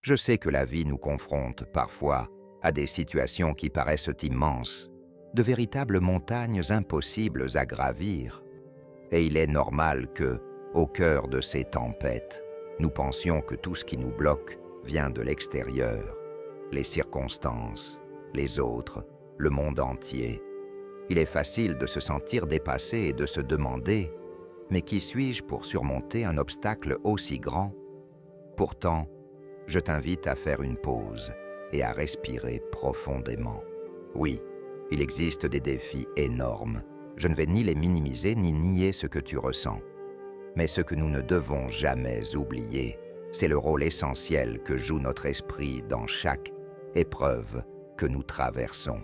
Je sais que la vie nous confronte parfois à des situations qui paraissent immenses, de véritables montagnes impossibles à gravir. Et il est normal que, au cœur de ces tempêtes, nous pensions que tout ce qui nous bloque vient de l'extérieur, les circonstances, les autres, le monde entier. Il est facile de se sentir dépassé et de se demander « Mais qui suis-je pour surmonter un obstacle aussi grand ?» Pourtant, je t'invite à faire une pause et à respirer profondément. Oui, il existe des défis énormes. Je ne vais ni les minimiser ni nier ce que tu ressens. Mais ce que nous ne devons jamais oublier, c'est le rôle essentiel que joue notre esprit dans chaque épreuve que nous traversons.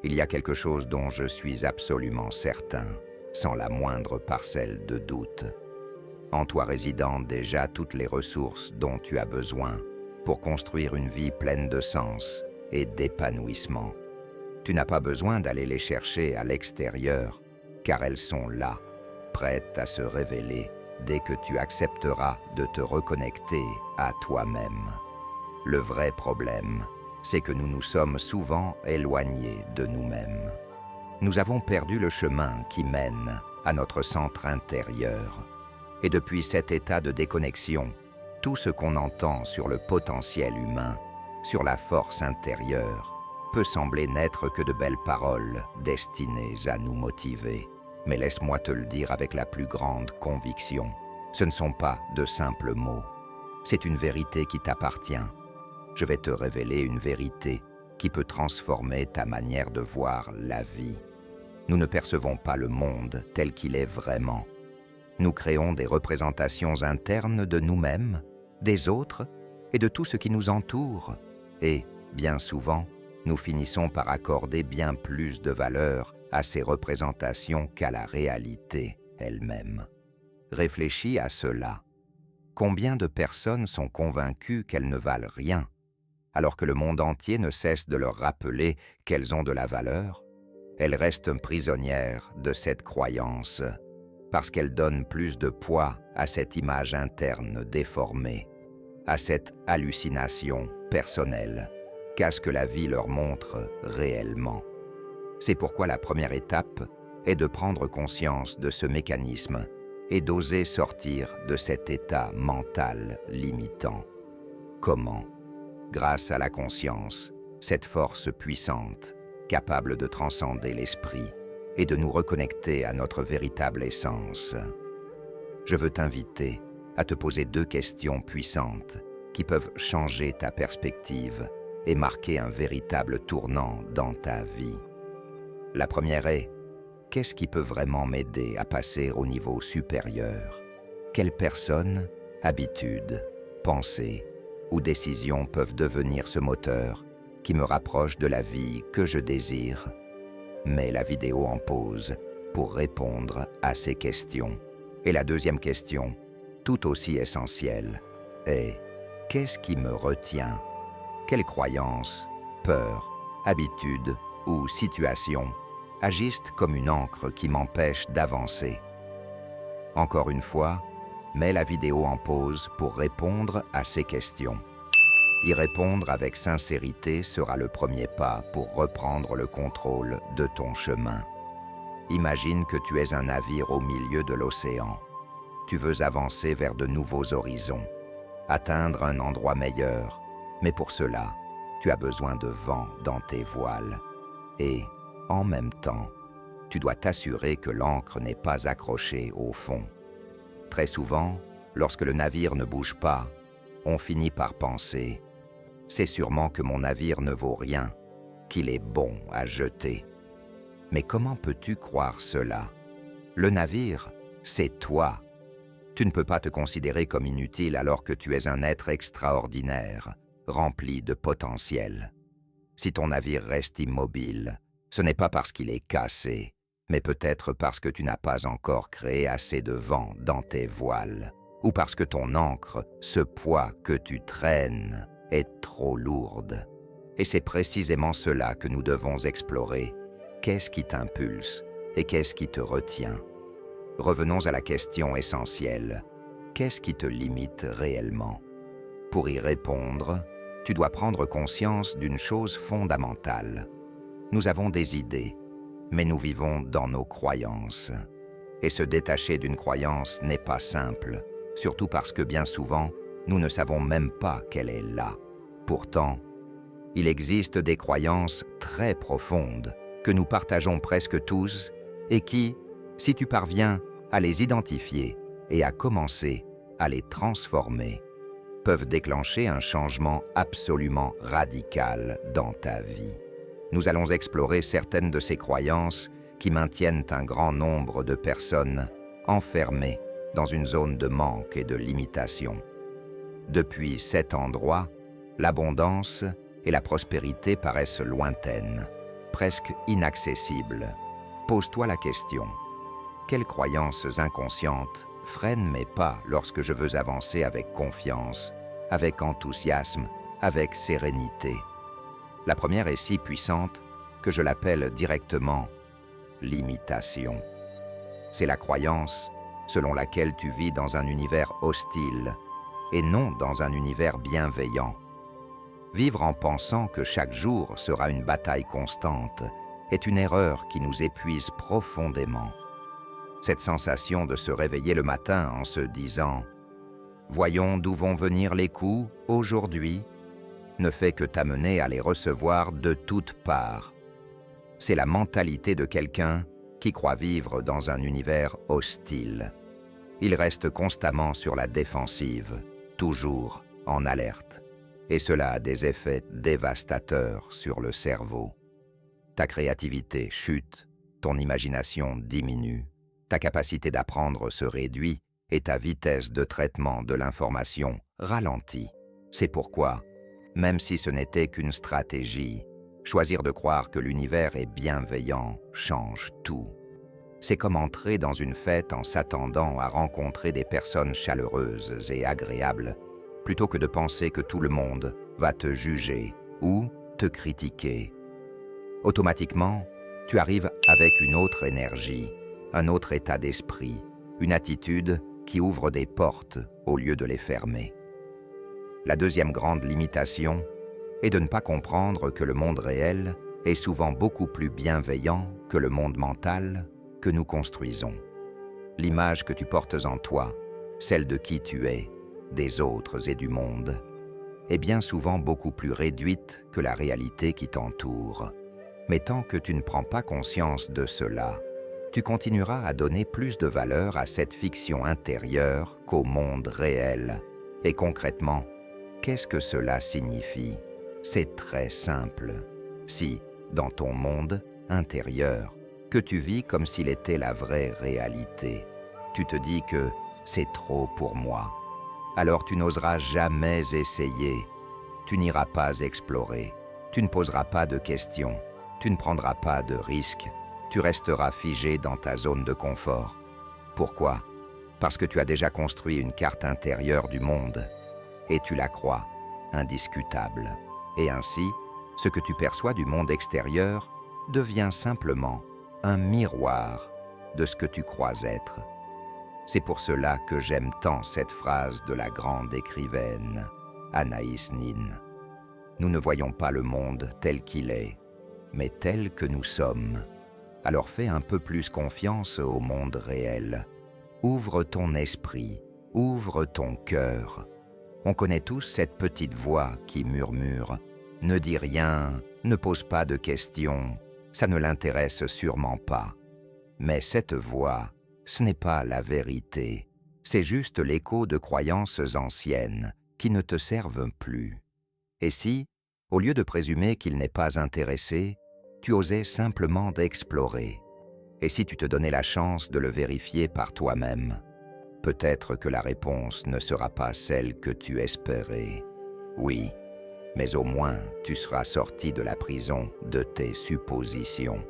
Il y a quelque chose dont je suis absolument certain, sans la moindre parcelle de doute. En toi résident déjà toutes les ressources dont tu as besoin pour construire une vie pleine de sens et d'épanouissement. Tu n'as pas besoin d'aller les chercher à l'extérieur, car elles sont là, prêtes à se révéler dès que tu accepteras de te reconnecter à toi-même. Le vrai problème, c'est que nous nous sommes souvent éloignés de nous-mêmes. Nous avons perdu le chemin qui mène à notre centre intérieur. Et depuis cet état de déconnexion, tout ce qu'on entend sur le potentiel humain, sur la force intérieure, peut sembler n'être que de belles paroles destinées à nous motiver. Mais laisse-moi te le dire avec la plus grande conviction, ce ne sont pas de simples mots. C'est une vérité qui t'appartient. Je vais te révéler une vérité qui peut transformer ta manière de voir la vie. Nous ne percevons pas le monde tel qu'il est vraiment. Nous créons des représentations internes de nous-mêmes, des autres et de tout ce qui nous entoure. Et, bien souvent, nous finissons par accorder bien plus de valeur à ces représentations qu'à la réalité elle-même. Réfléchis à cela. Combien de personnes sont convaincues qu'elles ne valent rien, alors que le monde entier ne cesse de leur rappeler qu'elles ont de la valeur? Elles restent prisonnières de cette croyance, parce qu'elles donnent plus de poids à cette image interne déformée, à cette hallucination personnelle, qu'à ce que la vie leur montre réellement. C'est pourquoi la première étape est de prendre conscience de ce mécanisme et d'oser sortir de cet état mental limitant. Comment? Grâce à la conscience, cette force puissante, capable de transcender l'esprit et de nous reconnecter à notre véritable essence. Je veux t'inviter à te poser 2 questions puissantes qui peuvent changer ta perspective et marquer un véritable tournant dans ta vie. La première est, qu'est-ce qui peut vraiment m'aider à passer au niveau supérieur? Quelles personnes, habitudes, pensées ou décisions peuvent devenir ce moteur qui me rapproche de la vie que je désire? Mets la vidéo en pause pour répondre à ces questions. Et la deuxième question, tout aussi essentielle, est « Qu'est-ce qui me retient? Quelles croyances, peurs, habitudes ou situations agissent comme une encre qui m'empêche d'avancer ?» Encore une fois, mets la vidéo en pause pour répondre à ces questions. Y répondre avec sincérité sera le premier pas pour reprendre le contrôle de ton chemin. Imagine que tu es un navire au milieu de l'océan. Tu veux avancer vers de nouveaux horizons, atteindre un endroit meilleur, mais pour cela, tu as besoin de vent dans tes voiles. Et, en même temps, tu dois t'assurer que l'ancre n'est pas accrochée au fond. Très souvent, lorsque le navire ne bouge pas, on finit par penser « C'est sûrement que mon navire ne vaut rien, qu'il est bon à jeter. » Mais comment peux-tu croire cela? Le navire, c'est toi. Tu ne peux pas te considérer comme inutile alors que tu es un être extraordinaire, rempli de potentiel. Si ton navire reste immobile, ce n'est pas parce qu'il est cassé, mais peut-être parce que tu n'as pas encore créé assez de vent dans tes voiles, ou parce que ton ancre, ce poids que tu traînes, est trop lourde. Et c'est précisément cela que nous devons explorer. Qu'est-ce qui t'impulse et qu'est-ce qui te retient? Revenons à la question essentielle. Qu'est-ce qui te limite réellement? Pour y répondre, tu dois prendre conscience d'une chose fondamentale. Nous avons des idées, mais nous vivons dans nos croyances. Et se détacher d'une croyance n'est pas simple, surtout parce que bien souvent, nous ne savons même pas qu'elle est là. Pourtant, il existe des croyances très profondes que nous partageons presque tous et qui, si tu parviens à les identifier et à commencer à les transformer, peuvent déclencher un changement absolument radical dans ta vie. Nous allons explorer certaines de ces croyances qui maintiennent un grand nombre de personnes enfermées dans une zone de manque et de limitation. Depuis cet endroit, l'abondance et la prospérité paraissent lointaines, presque inaccessibles. Pose-toi la question, quelles croyances inconscientes freinent mes pas lorsque je veux avancer avec confiance, avec enthousiasme, avec sérénité? La première est si puissante que je l'appelle directement l'imitation. C'est la croyance selon laquelle tu vis dans un univers hostile et non dans un univers bienveillant. Vivre en pensant que chaque jour sera une bataille constante est une erreur qui nous épuise profondément. Cette sensation de se réveiller le matin en se disant « Voyons d'où vont venir les coups aujourd'hui » ne fait que t'amener à les recevoir de toutes parts. C'est la mentalité de quelqu'un qui croit vivre dans un univers hostile. Il reste constamment sur la défensive, toujours en alerte. Et cela a des effets dévastateurs sur le cerveau. Ta créativité chute, ton imagination diminue, ta capacité d'apprendre se réduit et ta vitesse de traitement de l'information ralentit. C'est pourquoi, même si ce n'était qu'une stratégie, choisir de croire que l'univers est bienveillant change tout. C'est comme entrer dans une fête en s'attendant à rencontrer des personnes chaleureuses et agréables, plutôt que de penser que tout le monde va te juger ou te critiquer. Automatiquement, tu arrives avec une autre énergie, un autre état d'esprit, une attitude qui ouvre des portes au lieu de les fermer. La deuxième grande limitation est de ne pas comprendre que le monde réel est souvent beaucoup plus bienveillant que le monde mental que nous construisons. L'image que tu portes en toi, celle de qui tu es, des autres et du monde, est bien souvent beaucoup plus réduite que la réalité qui t'entoure. Mais tant que tu ne prends pas conscience de cela, tu continueras à donner plus de valeur à cette fiction intérieure qu'au monde réel. Et concrètement, qu'est-ce que cela signifie? C'est très simple. Si, dans ton monde intérieur, que tu vis comme s'il était la vraie réalité, tu te dis que c'est trop pour moi, alors tu n'oseras jamais essayer, tu n'iras pas explorer, tu ne poseras pas de questions, tu ne prendras pas de risques, tu resteras figé dans ta zone de confort. Pourquoi? Parce que tu as déjà construit une carte intérieure du monde et tu la crois indiscutable. Et ainsi, ce que tu perçois du monde extérieur devient simplement un miroir de ce que tu crois être. C'est pour cela que j'aime tant cette phrase de la grande écrivaine Anaïs Nin. Nous ne voyons pas le monde tel qu'il est, mais tel que nous sommes. Alors fais un peu plus confiance au monde réel. Ouvre ton esprit, ouvre ton cœur. On connaît tous cette petite voix qui murmure « Ne dis rien, ne pose pas de questions, ça ne l'intéresse sûrement pas. » Mais cette voix, ce n'est pas la vérité, c'est juste l'écho de croyances anciennes qui ne te servent plus. Et si, au lieu de présumer qu'il n'est pas intéressé, tu osais simplement d'explorer? Et si tu te donnais la chance de le vérifier par toi-même? Peut-être que la réponse ne sera pas celle que tu espérais. Oui, mais au moins tu seras sorti de la prison de tes suppositions.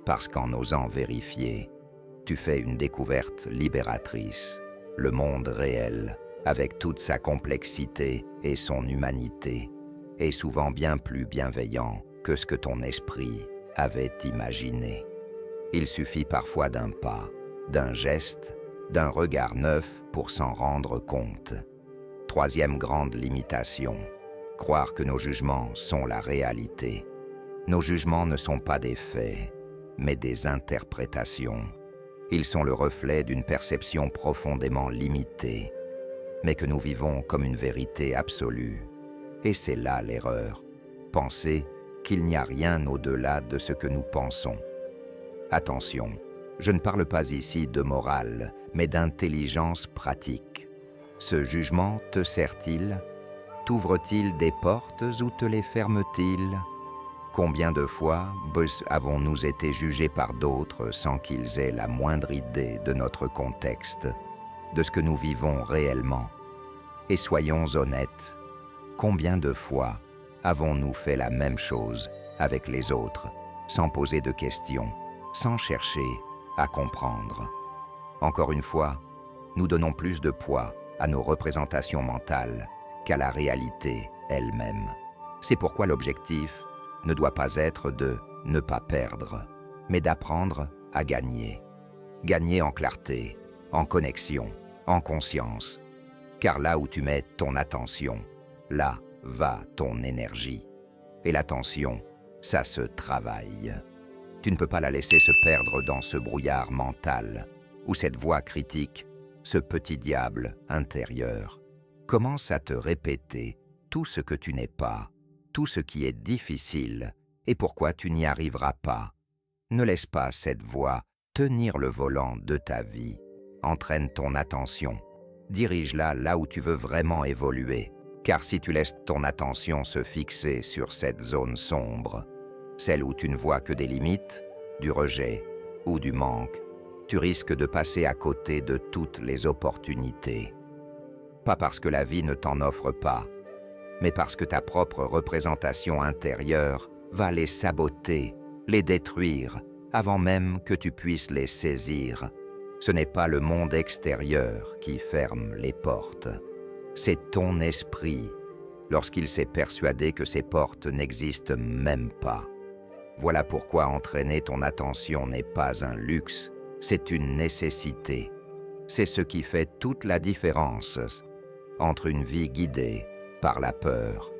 Parce qu'en osant vérifier, tu fais une découverte libératrice. Le monde réel, avec toute sa complexité et son humanité, est souvent bien plus bienveillant que ce que ton esprit avait imaginé. Il suffit parfois d'un pas, d'un geste, d'un regard neuf pour s'en rendre compte. Troisième grande limitation, croire que nos jugements sont la réalité. Nos jugements ne sont pas des faits, mais des interprétations. Ils sont le reflet d'une perception profondément limitée, mais que nous vivons comme une vérité absolue. Et c'est là l'erreur, penser qu'il n'y a rien au-delà de ce que nous pensons. Attention, je ne parle pas ici de morale, mais d'intelligence pratique. Ce jugement te sert-il? T'ouvre-t-il des portes ou te les ferme-t-il? Combien de fois avons-nous été jugés par d'autres sans qu'ils aient la moindre idée de notre contexte, de ce que nous vivons réellement? Et soyons honnêtes, combien de fois avons-nous fait la même chose avec les autres, sans poser de questions, sans chercher à comprendre? Encore une fois, nous donnons plus de poids à nos représentations mentales qu'à la réalité elle-même. C'est pourquoi l'objectif ne doit pas être de ne pas perdre, mais d'apprendre à gagner. Gagner en clarté, en connexion, en conscience. Car là où tu mets ton attention, là va ton énergie. Et l'attention, ça se travaille. Tu ne peux pas la laisser se perdre dans ce brouillard mental, où cette voix critique, ce petit diable intérieur, commence à te répéter tout ce que tu n'es pas, tout ce qui est difficile et pourquoi tu n'y arriveras pas. Ne laisse pas cette voix tenir le volant de ta vie. Entraîne ton attention. Dirige-la là où tu veux vraiment évoluer. Car si tu laisses ton attention se fixer sur cette zone sombre, celle où tu ne vois que des limites, du rejet ou du manque, tu risques de passer à côté de toutes les opportunités. Pas parce que la vie ne t'en offre pas, mais parce que ta propre représentation intérieure va les saboter, les détruire, avant même que tu puisses les saisir. Ce n'est pas le monde extérieur qui ferme les portes. C'est ton esprit, lorsqu'il s'est persuadé que ces portes n'existent même pas. Voilà pourquoi entraîner ton attention n'est pas un luxe, c'est une nécessité. C'est ce qui fait toute la différence entre une vie guidée par la peur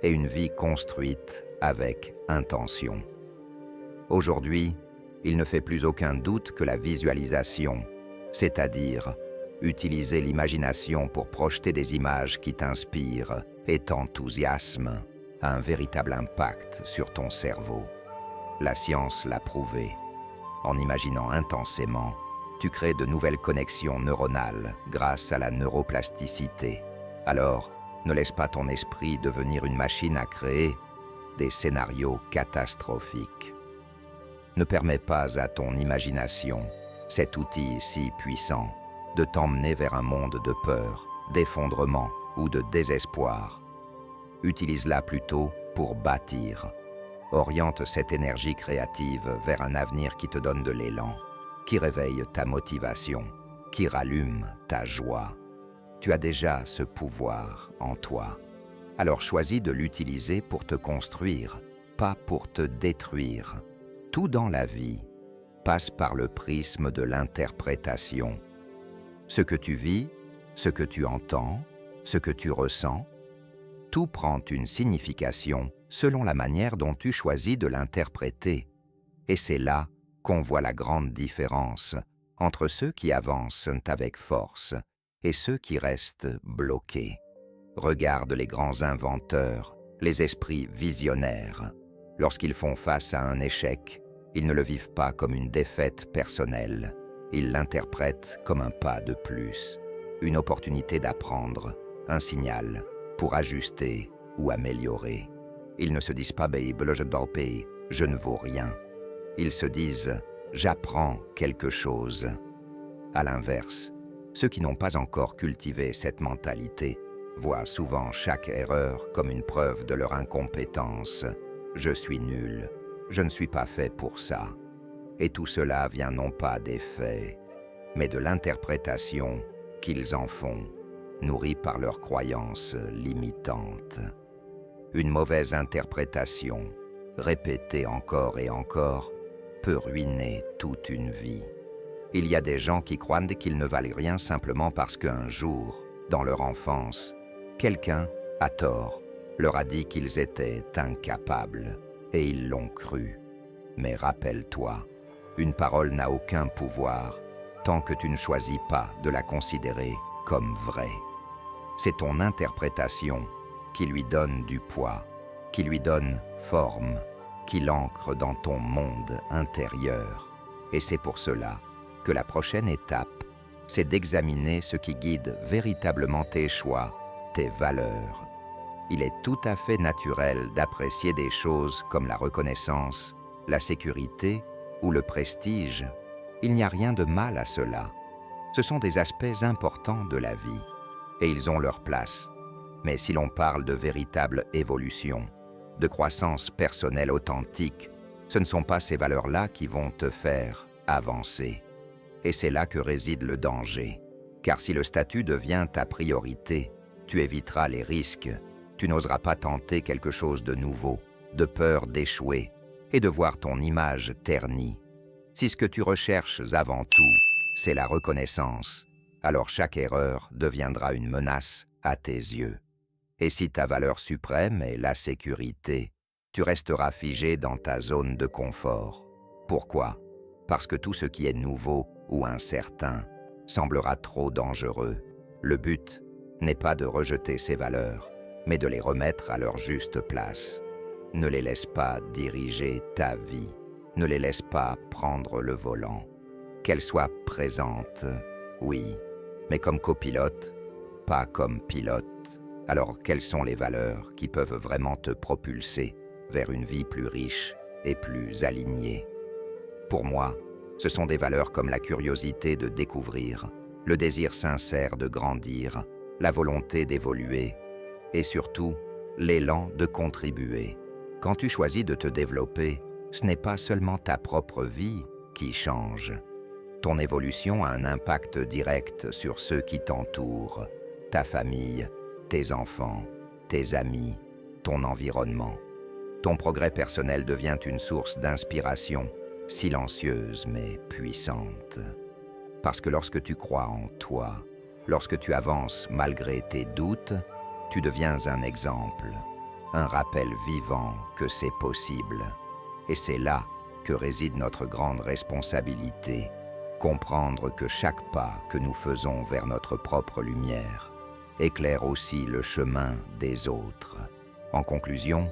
et une vie construite avec intention. Aujourd'hui, il ne fait plus aucun doute que la visualisation, c'est-à-dire utiliser l'imagination pour projeter des images qui t'inspirent et t'enthousiasment, a un véritable impact sur ton cerveau. La science l'a prouvé. En imaginant intensément, tu crées de nouvelles connexions neuronales grâce à la neuroplasticité. Alors, ne laisse pas ton esprit devenir une machine à créer des scénarios catastrophiques. Ne permets pas à ton imagination, cet outil si puissant, de t'emmener vers un monde de peur, d'effondrement ou de désespoir. Utilise-la plutôt pour bâtir. Oriente cette énergie créative vers un avenir qui te donne de l'élan, qui réveille ta motivation, qui rallume ta joie. Tu as déjà ce pouvoir en toi. Alors choisis de l'utiliser pour te construire, pas pour te détruire. Tout dans la vie passe par le prisme de l'interprétation. Ce que tu vis, ce que tu entends, ce que tu ressens, tout prend une signification selon la manière dont tu choisis de l'interpréter. Et c'est là qu'on voit la grande différence entre ceux qui avancent avec force et ceux qui restent bloqués. Regarde les grands inventeurs, les esprits visionnaires. Lorsqu'ils font face à un échec, ils ne le vivent pas comme une défaite personnelle. Ils l'interprètent comme un pas de plus, une opportunité d'apprendre, un signal pour ajuster ou améliorer. Ils ne se disent pas « je ne vaux rien ». Ils se disent « j'apprends quelque chose ». À l'inverse, ceux qui n'ont pas encore cultivé cette mentalité voient souvent chaque erreur comme une preuve de leur incompétence. « Je suis nul, je ne suis pas fait pour ça ». Et tout cela vient non pas des faits, mais de l'interprétation qu'ils en font, nourris par leurs croyances limitantes. Une mauvaise interprétation, répétée encore et encore, peut ruiner toute une vie. Il y a des gens qui croient qu'ils ne valent rien simplement parce qu'un jour, dans leur enfance, Quelqu'un, à tort, leur a dit qu'ils étaient incapables, et ils l'ont cru. Mais rappelle-toi, une parole n'a aucun pouvoir tant que tu ne choisis pas de la considérer comme vraie. C'est ton interprétation qui lui donne du poids, qui lui donne forme, qui l'ancre dans ton monde intérieur. Et c'est pour cela que la prochaine étape, c'est d'examiner ce qui guide véritablement tes choix, tes valeurs. Il est tout à fait naturel d'apprécier des choses comme la reconnaissance, la sécurité ou le prestige. Il n'y a rien de mal à cela. Ce sont des aspects importants de la vie, et ils ont leur place. Mais si l'on parle de véritable évolution, de croissance personnelle authentique, ce ne sont pas ces valeurs-là qui vont te faire avancer. Et c'est là que réside le danger. Car si le statut devient ta priorité, tu éviteras les risques, tu n'oseras pas tenter quelque chose de nouveau, de peur d'échouer et de voir ton image ternie. Si ce que tu recherches avant tout, c'est la reconnaissance, alors chaque erreur deviendra une menace à tes yeux. Et si ta valeur suprême est la sécurité, tu resteras figé dans ta zone de confort. Pourquoi? Parce que tout ce qui est nouveau ou incertain semblera trop dangereux. Le but n'est pas de rejeter ces valeurs, mais de les remettre à leur juste place. Ne les laisse pas diriger ta vie. Ne les laisse pas prendre le volant. Qu'elles soient présentes, oui, mais comme copilote, pas comme pilote. Alors, quelles sont les valeurs qui peuvent vraiment te propulser vers une vie plus riche et plus alignée? Pour moi, ce sont des valeurs comme la curiosité de découvrir, le désir sincère de grandir, la volonté d'évoluer et surtout l'élan de contribuer. Quand tu choisis de te développer, ce n'est pas seulement ta propre vie qui change. Ton évolution a un impact direct sur ceux qui t'entourent, ta famille, tes enfants, tes amis, ton environnement. Ton progrès personnel devient une source d'inspiration, silencieuse mais puissante. Parce que lorsque tu crois en toi, lorsque tu avances malgré tes doutes, tu deviens un exemple, un rappel vivant que c'est possible. Et c'est là que réside notre grande responsabilité, comprendre que chaque pas que nous faisons vers notre propre lumière éclaire aussi le chemin des autres. En conclusion,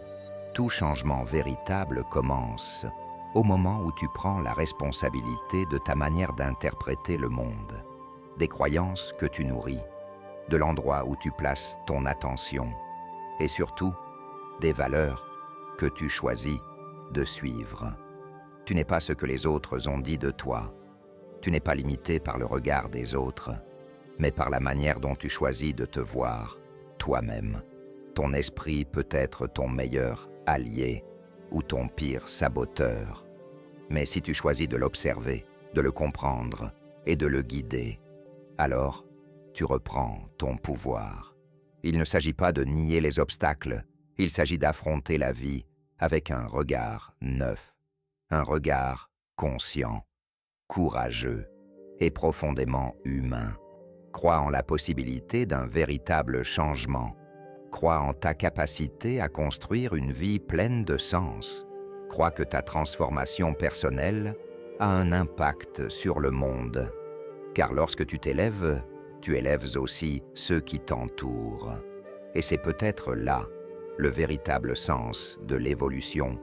tout changement véritable commence au moment où tu prends la responsabilité de ta manière d'interpréter le monde, des croyances que tu nourris, de l'endroit où tu places ton attention et surtout des valeurs que tu choisis de suivre. Tu n'es pas ce que les autres ont dit de toi. Tu n'es pas limité par le regard des autres, mais par la manière dont tu choisis de te voir toi-même. Ton esprit peut être ton meilleur allié ou ton pire saboteur. Mais si tu choisis de l'observer, de le comprendre et de le guider, alors tu reprends ton pouvoir. Il ne s'agit pas de nier les obstacles, il s'agit d'affronter la vie avec un regard neuf, un regard conscient, courageux et profondément humain. Crois en la possibilité d'un véritable changement. Crois en ta capacité à construire une vie pleine de sens. Crois que ta transformation personnelle a un impact sur le monde. Car lorsque tu t'élèves, tu élèves aussi ceux qui t'entourent. Et c'est peut-être là le véritable sens de l'évolution